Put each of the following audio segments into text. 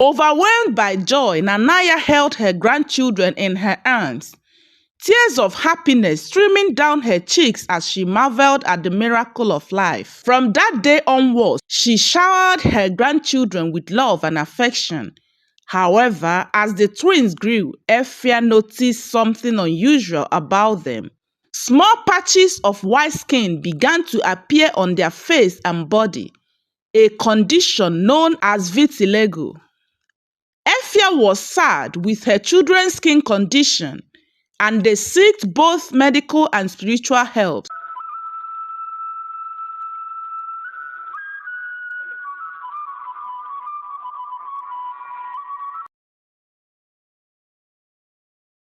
Overwhelmed by joy, Nanaya held her grandchildren in her arms, tears of happiness streaming down her cheeks as she marveled at the miracle of life. From that day onwards, she showered her grandchildren with love and affection. However, as the twins grew, Efia noticed something unusual about them. Small patches of white skin began to appear on their face and body, a condition known as vitiligo. Efia was sad with her children's skin condition, and they sought both medical and spiritual help.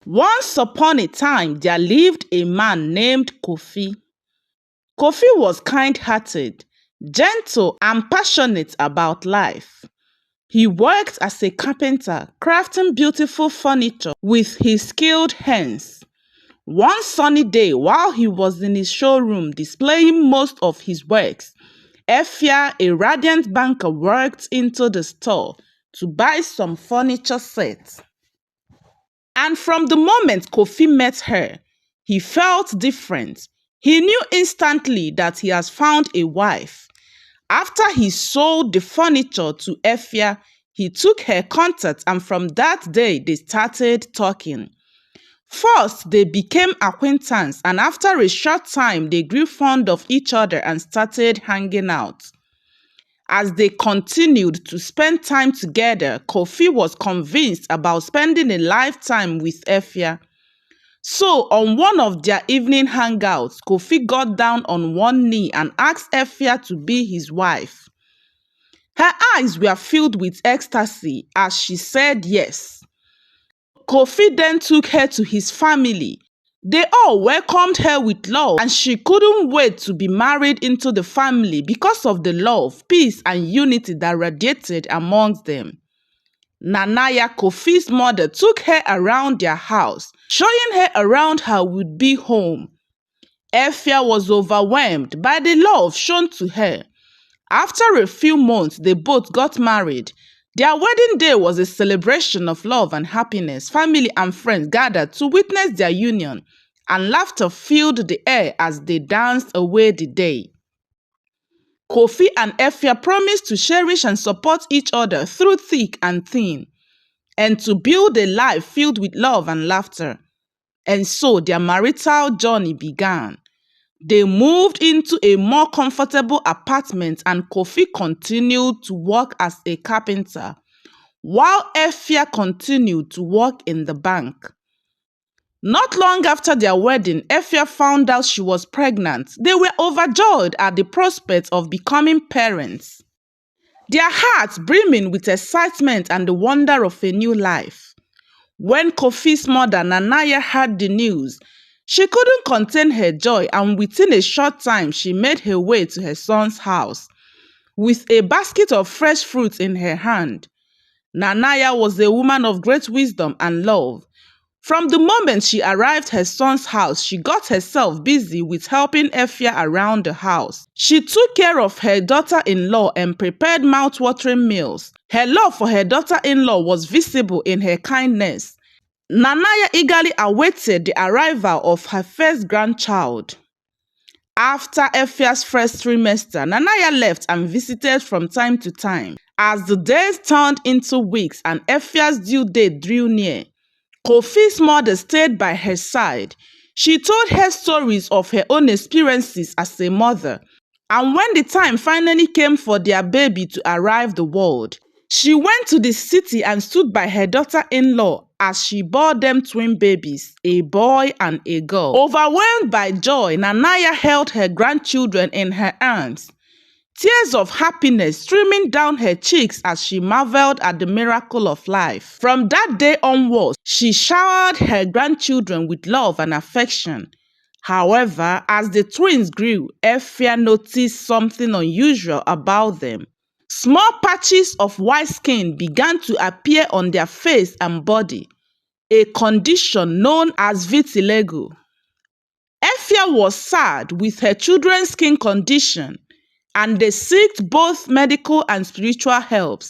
Once upon a time, there lived a man named Kofi. Kofi was kind-hearted, gentle, and passionate about life. He worked as a carpenter, crafting beautiful furniture with his skilled hands. One sunny day, while he was in his showroom displaying most of his works, Efia, a radiant banker, walked into the store to buy some furniture sets. And from the moment Kofi met her, he felt different. He knew instantly that he has found a wife. After he sold the furniture to Efia, he took her contact, and from that day they started talking. First, they became acquaintances, and after a short time, they grew fond of each other and started hanging out. As they continued to spend time together, Kofi was convinced about spending a lifetime with Efia. So, on one of their evening hangouts, Kofi got down on one knee and asked Efia to be his wife. Her eyes were filled with ecstasy as she said yes. Kofi then took her to his family. They all welcomed her with love, and she couldn't wait to be married into the family because of the love, peace, and unity that radiated amongst them. Nanaya, Kofi's mother, took her around their house, showing her around her would-be home. Efia was overwhelmed by the love shown to her. After a few months, they both got married. Their wedding day was a celebration of love and happiness. Family and friends gathered to witness their union, and laughter filled the air as they danced away the day. Kofi and Efia promised to cherish and support each other through thick and thin, and to build a life filled with love and laughter. And so their marital journey began. They moved into a more comfortable apartment, and Kofi continued to work as a carpenter, while Efia continued to work in the bank. Not long after their wedding, Efia found out she was pregnant. They were overjoyed at the prospect of becoming parents, their hearts brimming with excitement and the wonder of a new life. When Kofi's mother, Nanaya, heard the news, she couldn't contain her joy, and within a short time, she made her way to her son's house with a basket of fresh fruits in her hand. Nanaya was a woman of great wisdom and love. From the moment she arrived at her son's house, she got herself busy with helping Efia around the house. She took care of her daughter-in-law and prepared mouth-watering meals. Her love for her daughter-in-law was visible in her kindness. Nanaya eagerly awaited the arrival of her first grandchild. After Efia's first trimester, Nanaya left and visited from time to time. As the days turned into weeks and Efia's due date drew near, Kofi's mother stayed by her side. She told her stories of her own experiences as a mother, and when the time finally came for their baby to arrive the world, she went to the city and stood by her daughter-in-law as she bore them twin babies, a boy and a girl. Overwhelmed by joy, Nanaya held her grandchildren in her arms, tears of happiness streaming down her cheeks as she marveled at the miracle of life. From that day onwards, she showered her grandchildren with love and affection. However, as the twins grew, Efia noticed something unusual about them. Small patches of white skin began to appear on their face and body, a condition known as vitiligo. Efia was sad with her children's skin condition, and they sought both medical and spiritual help.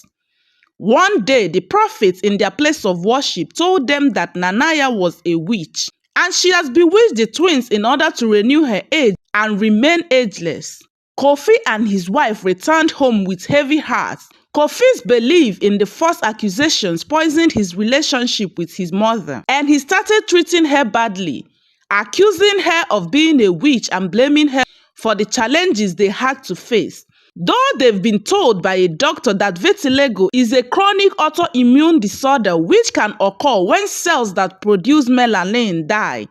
One day, the prophets in their place of worship told them that Nanaya was a witch, and she has bewitched the twins in order to renew her age and remain ageless. Kofi and his wife returned home with heavy hearts. Kofi's belief in the false accusations poisoned his relationship with his mother, and he started treating her badly, accusing her of being a witch and blaming her for the challenges they had to face. Though they've been told by a doctor that vitiligo is a chronic autoimmune disorder which can occur when cells that produce melanin die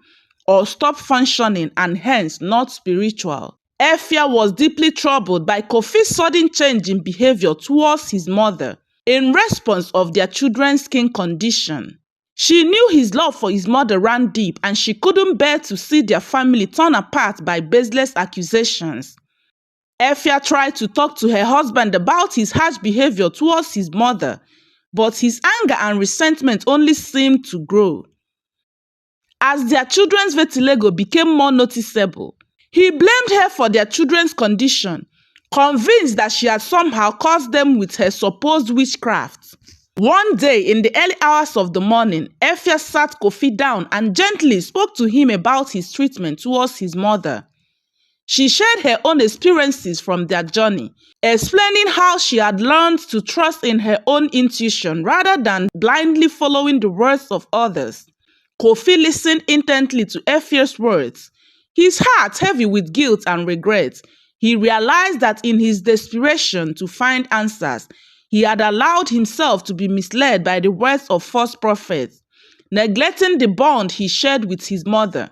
or stop functioning and hence not spiritual, Efia was deeply troubled by Kofi's sudden change in behavior towards his mother in response of their children's skin condition. She knew his love for his mother ran deep, and she couldn't bear to see their family torn apart by baseless accusations. Efia tried to talk to her husband about his harsh behavior towards his mother, but his anger and resentment only seemed to grow. As their children's vitiligo became more noticeable, he blamed her for their children's condition, convinced that she had somehow caused them with her supposed witchcraft. One day, in the early hours of the morning, Efia sat Kofi down and gently spoke to him about his treatment towards his mother. She shared her own experiences from their journey, explaining how she had learned to trust in her own intuition rather than blindly following the words of others. Kofi listened intently to Efia's words, his heart heavy with guilt and regret. He realized that in his desperation to find answers, he had allowed himself to be misled by the words of false prophets, neglecting the bond he shared with his mother.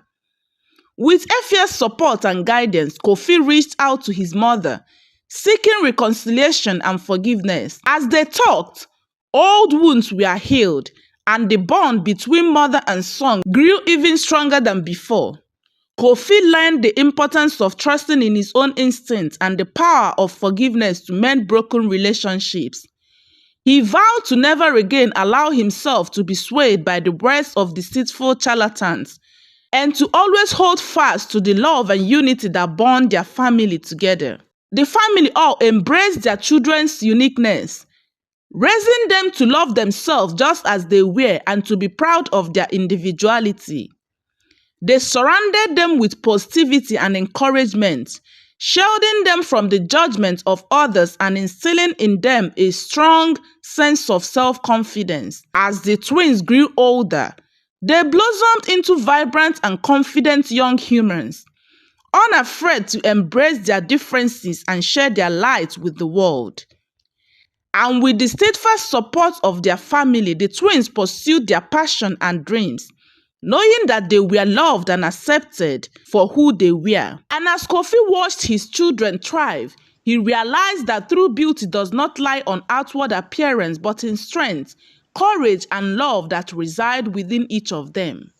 With Efia's support and guidance, Kofi reached out to his mother, seeking reconciliation and forgiveness. As they talked, old wounds were healed, and the bond between mother and son grew even stronger than before. Kofi learned the importance of trusting in his own instincts and the power of forgiveness to mend broken relationships. He vowed to never again allow himself to be swayed by the words of deceitful charlatans, and to always hold fast to the love and unity that bound their family together. The family all embraced their children's uniqueness, raising them to love themselves just as they were and to be proud of their individuality. They surrounded them with positivity and encouragement, shielding them from the judgment of others and instilling in them a strong sense of self-confidence. As the twins grew older, they blossomed into vibrant and confident young humans, unafraid to embrace their differences and share their light with the world. And with the steadfast support of their family, the twins pursued their passion and dreams, knowing that they were loved and accepted for who they were. And as Kofi watched his children thrive, he realized that true beauty does not lie on outward appearance, but in strength, courage, and love that reside within each of them.